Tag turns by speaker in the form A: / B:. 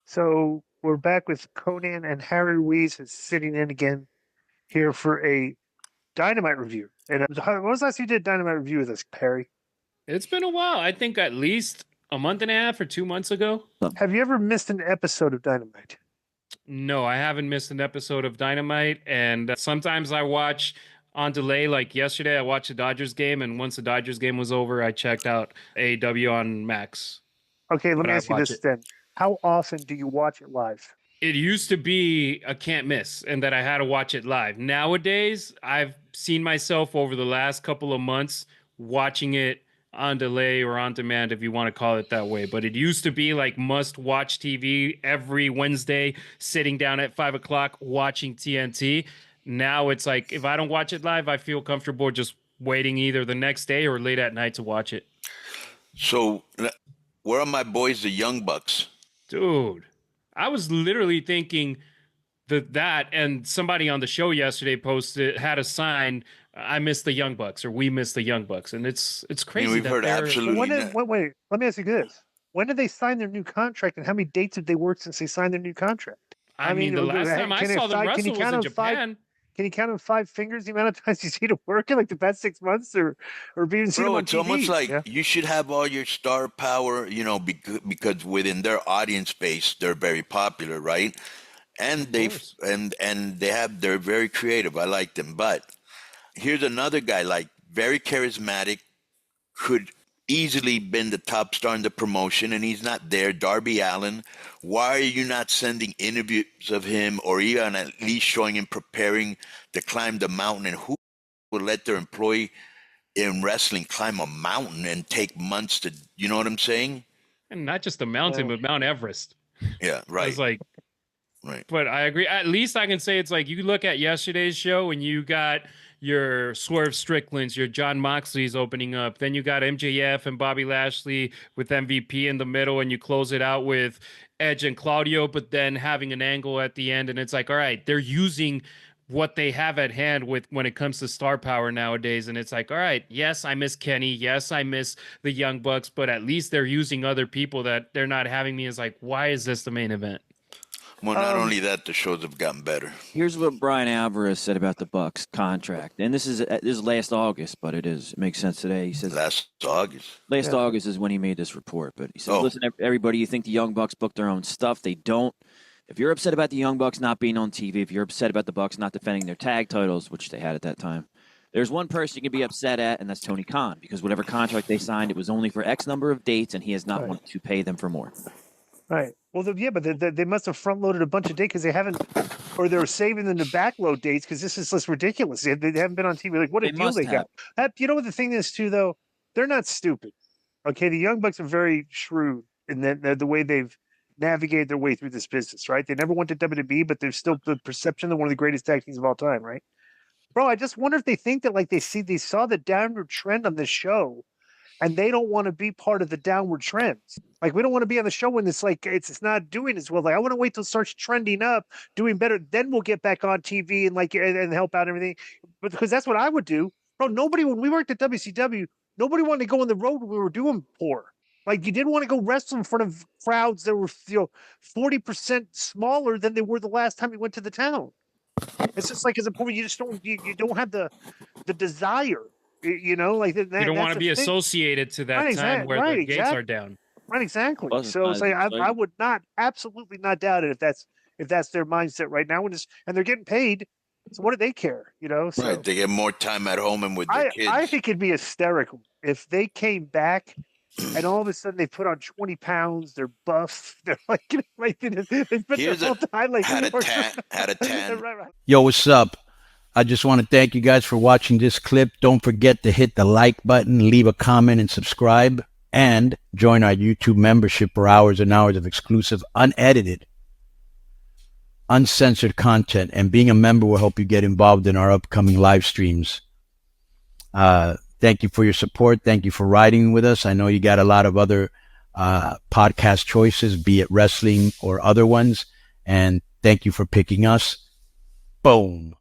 A: So we're back with Conan and Harry Ruiz is sitting in again here for a Dynamite review. And when was the last you did Dynamite review with us, Perry?
B: It's been a while. I think at least a month and a half or 2 months ago.
A: Have you ever missed an episode of Dynamite?
B: No, I haven't missed an episode of Dynamite. And sometimes I watch on delay. Like yesterday, I watched the Dodgers game. And once the Dodgers game was over, I checked out AEW on Max.
A: Okay, let
B: But
A: me
B: I
A: ask you
B: watch
A: this
B: it.
A: then. How often do you watch it live?
B: It used to be a can't miss and that I had to watch it live. Nowadays, I've seen myself over the last couple of months watching it on delay or on demand, if you want to call it that way. But it used to be like must watch TV every Wednesday, sitting down at 5 o'clock watching TNT. Now it's like if I don't watch it live, I feel comfortable just waiting either the next day or late at night to watch it.
C: So, where are my boys, the Young Bucks?
B: Dude, I was literally thinking that and somebody on the show yesterday posted had a sign, I miss the Young Bucks or we miss the Young Bucks, and it's crazy
C: We've
B: that
C: heard
B: they're
C: absolutely
A: Wait, let me ask you this. When did they sign their new contract and how many dates have they worked since they signed their new contract?
B: I mean, the last time I saw them
A: can you
B: wrestle was
A: count
B: in
A: on five?
B: Japan.
A: Can you count on 5 fingers the amount of times you see them working like the past 6 months or being seen them
C: Bro,
A: on
C: it's
A: TV?
C: almost like
A: Yeah.
C: you should have all your star power, because within their audience base, they're very popular, right? And
B: Of
C: they've
B: course.
C: and they're very creative. I like them. But here's another guy, like very charismatic, could easily been the top star in the promotion, and he's not there. Darby Allen. Why are you not sending interviews of him, or even at least showing him preparing to climb the mountain? And who would let their employee in wrestling climb a mountain and take months to, you know what I'm saying?
B: And not just the mountain,
A: Uh,
B: but Mount Everest.
C: Yeah,
B: I was
C: right,
B: like,
C: right.
B: but I agree. At least I can say it's like you look at yesterday's show and you got your Swerve Stricklands, your John Moxley's opening up. Then you got MJF and Bobby Lashley with MVP in the middle, and you close it out with Edge and Claudio, but then having an angle at the end. And it's like, all right, they're using what they have at hand with when it comes to star power nowadays. And it's like, all right, yes, I miss Kenny. Yes, I miss the Young Bucks, but at least they're using other people that they're not having me as like, why is this the main event?
C: Well, not
A: um,
C: only that, the shows have gotten better.
D: Here's what Brian Alvarez said about the Bucks contract, and this is last August, but it makes sense today. He says
C: Last August.
D: last
A: Yeah.
D: August is when he made this report, but he says,
C: Oh.
D: "Listen, everybody, you think the Young Bucks book their own stuff? They don't. If you're upset about the Young Bucks not being on TV, if you're upset about the Bucks not defending their tag titles, which they had at that time, there's one person you can be upset at, and that's Tony Khan, because whatever contract they signed, it was only for X number of dates, and he has not
A: Right.
D: wanted to pay them for more."
A: Right. Well, yeah, but they must have front loaded a bunch of dates because they haven't, or they were saving them to backload dates because this is just ridiculous. They haven't been on TV. Like, what a
D: They
A: deal
D: must
A: they
D: have.
A: got. You know what the thing is too, though? They're not stupid. Okay, the Young Bucks are very shrewd in the way they've navigated their way through this business. Right? They never went to WWE, but they're still the perception of one of the greatest tag teams of all time. Right? Bro, I just wonder if they think that like they saw the downward trend on this show and they don't want to be part of the downward trends. Like we don't want to be on the show when it's like it's not doing as well. Like I want to wait till it starts trending up, doing better, then we'll get back on TV and and help out and everything. But because that's what I would do, bro. Nobody when we worked at WCW, nobody wanted to go on the road when we were doing poor. Like you didn't want to go wrestle in front of crowds that were 40% smaller than they were the last time you went to the town. It's just like as a point, you just you don't have the desire. Like that.
B: You don't want
A: That's
B: to
A: the
B: be
A: thing.
B: associated to that
A: Right,
B: time where the gates are down.
A: Right, exactly.
D: Plus, it's
A: So
D: not
A: it's
D: as
A: like I
D: exciting.
A: would not absolutely not doubt it if that's their mindset right now, and they're getting paid. So what do they care? So
C: Right. They get more time at home and with their
A: I
C: kids.
A: think it'd be hysterical if they came back and all of a sudden they put on 20 pounds, they're buff, they're like they spent their
C: Here's
A: whole time like
C: had a tan.
A: right.
E: Yo, what's up? I just want to thank you guys for watching this clip. Don't forget to hit the like button, leave a comment, and subscribe. And join our YouTube membership for hours and hours of exclusive, unedited, uncensored content. And being a member will help you get involved in our upcoming live streams. Thank you for your support. Thank you for riding with us. I know you got a lot of other podcast choices, be it wrestling or other ones. And thank you for picking us. Boom.